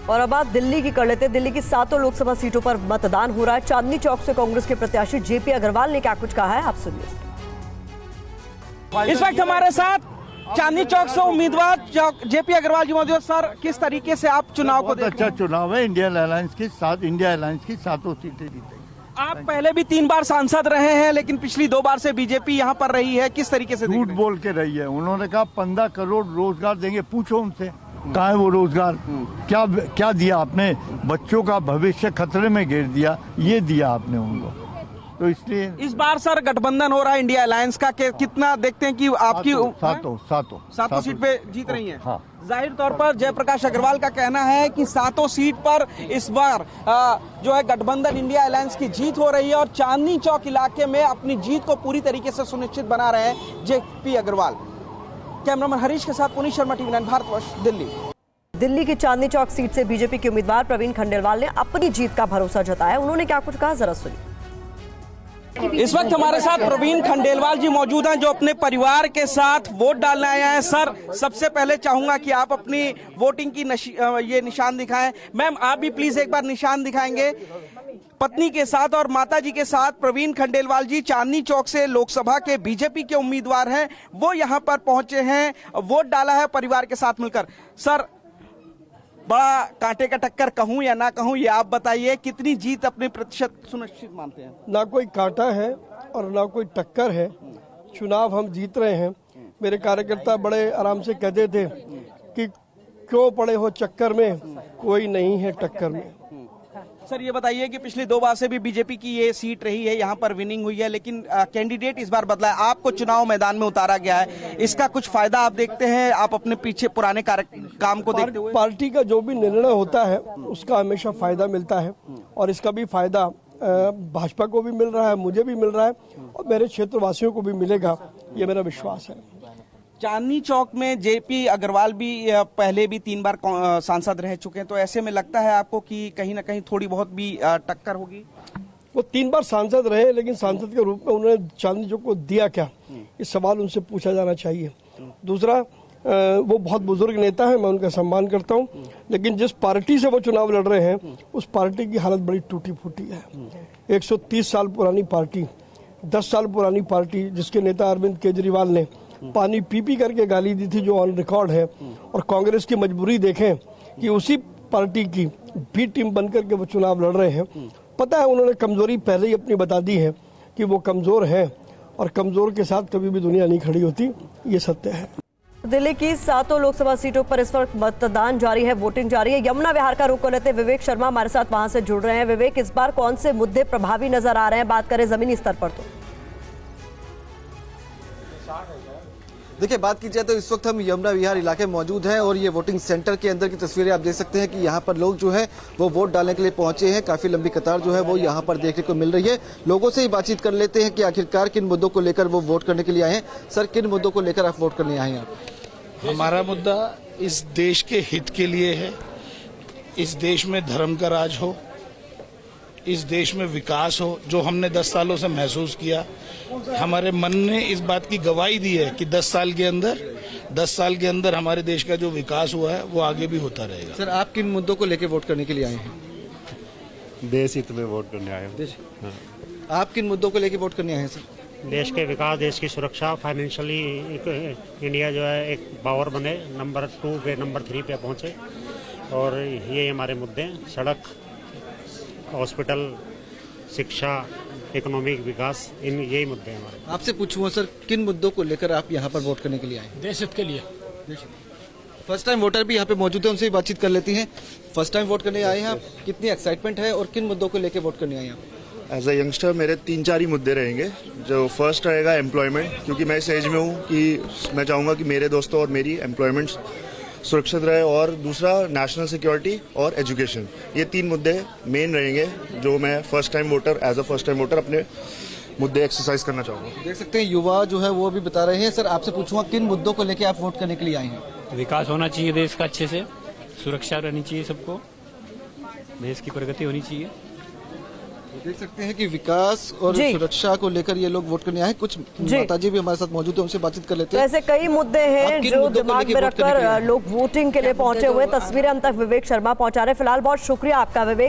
और अब बात दिल्ली की कर लेते हैं। दिल्ली की 7 लोकसभा सीटों पर मतदान हो रहा है। चांदनी चौक से कांग्रेस के प्रत्याशी जेपी अग्रवाल ने क्या कुछ कहा है, आप सुनिए। इस वक्त हमारे साथ चांदनी चौक से उम्मीदवार जेपी अग्रवाल जी मौजूद। सर, किस तरीके से आप चुनाव को देखते हैं? अच्छा चुनाव है। इंडिया अलायंस की 7 सीटें जीतेगी। आप पहले भी 3 बार सांसद रहे हैं, लेकिन पिछली 2 बार से बीजेपी यहाँ पर रही है। किस तरीके से झूठ बोल के रही है। उन्होंने कहा 15 करोड़ रोजगार देंगे। पूछो उनसे कहाँ है वो रोजगार। क्या दिया आपने? बच्चों का भविष्य खतरे में घेर दिया, ये दिया आपने उनको। तो इसलिए इस बार सर गठबंधन हो रहा है इंडिया अलायंस का, कितना देखते हैं कि आपकी सातों सीट पे जीत रही हैं? हाँ। जाहिर तौर पर जयप्रकाश अग्रवाल का कहना है कि 7 सीट पर इस बार जो है गठबंधन इंडिया अलायंस की जीत हो रही है और चांदनी चौक इलाके में अपनी जीत को पूरी तरीके से सुनिश्चित बना रहे हैं जेपी अग्रवाल। कैमरामैन हरीश के साथ पुनीत शर्मा, टीवी 9 भारतवर्ष, दिल्ली। दिल्ली की चांदनी चौक सीट से बीजेपी के उम्मीदवार प्रवीण खंडेलवाल ने अपनी जीत का भरोसा जताया। उन्होंने क्या कुछ कहा, जरा सुनिए। इस वक्त हमारे साथ प्रवीण खंडेलवाल जी मौजूद हैं, जो अपने परिवार के साथ वोट डालने आए हैं। सर, सबसे पहले चाहूंगा कि आप अपनी वोटिंग की ये निशान दिखाएं। मैम, आप भी प्लीज एक बार निशान दिखाएंगे। पत्नी के साथ और माता जी के साथ प्रवीण खंडेलवाल जी चांदनी चौक से लोकसभा के बीजेपी के उम्मीदवार हैं, वो यहाँ पर पहुंचे हैं, वोट डाला है परिवार के साथ मिलकर। सर, बड़ा कांटे का टक्कर कहूं या ना कहूं, ये आप बताइए, कितनी जीत अपने प्रतिशत सुनिश्चित मानते हैं? ना कोई कांटा है और ना कोई टक्कर है। चुनाव हम जीत रहे हैं। मेरे कार्यकर्ता बड़े आराम से कहते थे कि क्यों पड़े हो चक्कर में, कोई नहीं है टक्कर में। सर, ये बताइए कि पिछली 2 बार से भी बीजेपी की ये सीट रही है, यहाँ पर विनिंग हुई है, लेकिन कैंडिडेट इस बार बदला है, आपको चुनाव मैदान में उतारा गया है। इसका कुछ फायदा आप देखते हैं, आप अपने पीछे पुराने काम को देखते हुए? पार्टी का जो भी निर्णय होता है उसका हमेशा फायदा मिलता है और इसका भी फायदा भाजपा को भी मिल रहा है, मुझे भी मिल रहा है और मेरे क्षेत्रवासियों को भी मिलेगा, ये मेरा विश्वास है। चांदनी चौक में जेपी अग्रवाल भी पहले भी 3 बार सांसद रह चुके हैं, तो ऐसे में लगता है आपको कि कहीं ना कहीं थोड़ी बहुत भी टक्कर होगी? वो 3 बार सांसद रहे, लेकिन सांसद के रूप में उन्होंने चांदनी चौक को दिया क्या, इस सवाल उनसे पूछा जाना चाहिए। दूसरा, वो बहुत बुजुर्ग नेता है, मैं उनका सम्मान करता हूँ, लेकिन जिस पार्टी से वो चुनाव लड़ रहे हैं उस पार्टी की हालत बड़ी टूटी फूटी है। 130 साल पुरानी पार्टी, 10 साल पुरानी पार्टी, जिसके नेता अरविंद केजरीवाल ने पानी पी पी करके गाली दी थी, जो ऑन रिकॉर्ड है। और कांग्रेस की मजबूरी देखें कि उसी पार्टी की बी टीम बनकर के वो चुनाव लड़ रहे हैं। पता है, उन्होंने कमजोरी पहले ही अपनी बता दी है कि वो कमजोर है और कमजोर के साथ कभी भी दुनिया नहीं खड़ी होती, ये सत्य है। दिल्ली की 7 लोकसभा सीटों पर इस वक्त मतदान जारी है, वोटिंग जारी है। यमुना विहार का रुख कर लेते विवेक शर्मा हमारे साथ वहां से जुड़ रहे हैं। विवेक, इस बार कौन से मुद्दे प्रभावी नजर आ रहे हैं, बात करें जमीनी स्तर पर तो? देखिए, बात की जाए तो इस वक्त हम यमुना विहार इलाके में मौजूद हैं और ये वोटिंग सेंटर के अंदर की तस्वीरें आप देख सकते हैं कि यहाँ पर लोग जो है वो वोट डालने के लिए पहुंचे हैं। काफी लंबी कतार जो है वो यहाँ पर देखने को मिल रही है। लोगों से ही बातचीत कर लेते हैं कि आखिरकार किन मुद्दों को लेकर वो वोट करने के लिए आए हैं। सर, किन मुद्दों को लेकर आप वोट करने आए हैं? हमारा मुद्दा इस देश के हित के लिए है। इस देश में धर्म का राज हो, इस देश में विकास हो, जो हमने 10 सालों से महसूस किया। हमारे मन ने इस बात की गवाही दी है कि 10 साल के अंदर हमारे देश का जो विकास हुआ है वो आगे भी होता रहेगा। सर, आप किन मुद्दों को लेकर वोट करने के लिए आए हैं? देश हित में वोट करने आए हैं। हाँ। आप किन मुद्दों को लेकर वोट करने आए हैं सर? देश के विकास, देश की सुरक्षा, फाइनेंशियली इंडिया जो है एक पावर बने, नंबर 2 पे नंबर 3 पे पहुंचे, और ये हमारे मुद्दे हैं। सड़क, हॉस्पिटल, शिक्षा, इकोनॉमिक विकास, इन यही मुद्दे हैं हमारे। आपसे पूछूंगा सर, किन मुद्दों को लेकर आप यहाँ पर वोट करने के लिए आए? देश हित के लिए। फर्स्ट टाइम वोटर भी यहाँ पे मौजूद है, उनसे भी बातचीत कर लेती हैं। फर्स्ट टाइम वोट करने आए हैं आप, कितनी एक्साइटमेंट है और किन मुद्दों को लेकर वोट करने आए हैं आप? एज अ यंगस्टर मेरे 3-4 ही मुद्दे रहेंगे। जो फर्स्ट रहेगा एम्प्लॉयमेंट, क्योंकि मैं इस एज में हूँ कि मैं चाहूँगा कि मेरे दोस्तों और मेरी एम्प्लॉयमेंट सुरक्षित रहे। और दूसरा नेशनल सिक्योरिटी और एजुकेशन, ये 3 मुद्दे मेन रहेंगे जो मैं first time voter, as a first time voter अपने मुद्दे एक्सरसाइज करना चाहूँगा। देख सकते हैं युवा जो है वो भी बता रहे हैं। सर, आपसे पूछूंगा, किन मुद्दों को लेकर आप वोट करने के लिए आए हैं? विकास होना चाहिए देश का अच्छे से, सुरक्षा रहनी चाहिए सबको, देश की प्रगति होनी चाहिए। देख सकते हैं कि विकास और जी। सुरक्षा को लेकर ये लोग वोट करने आए। कुछ माताजी भी हमारे साथ मौजूद है, उनसे बातचीत कर लेते तो हैं। ऐसे कई मुद्दे आप हैं किन जो मुद्दों को दिमाग लेके में वोट करने के लिए रखकर आए? लोग वोटिंग के लिए पहुंचे हुए। तस्वीरें हम तक विवेक शर्मा पहुंचा रहे। फिलहाल बहुत शुक्रिया आपका विवेक।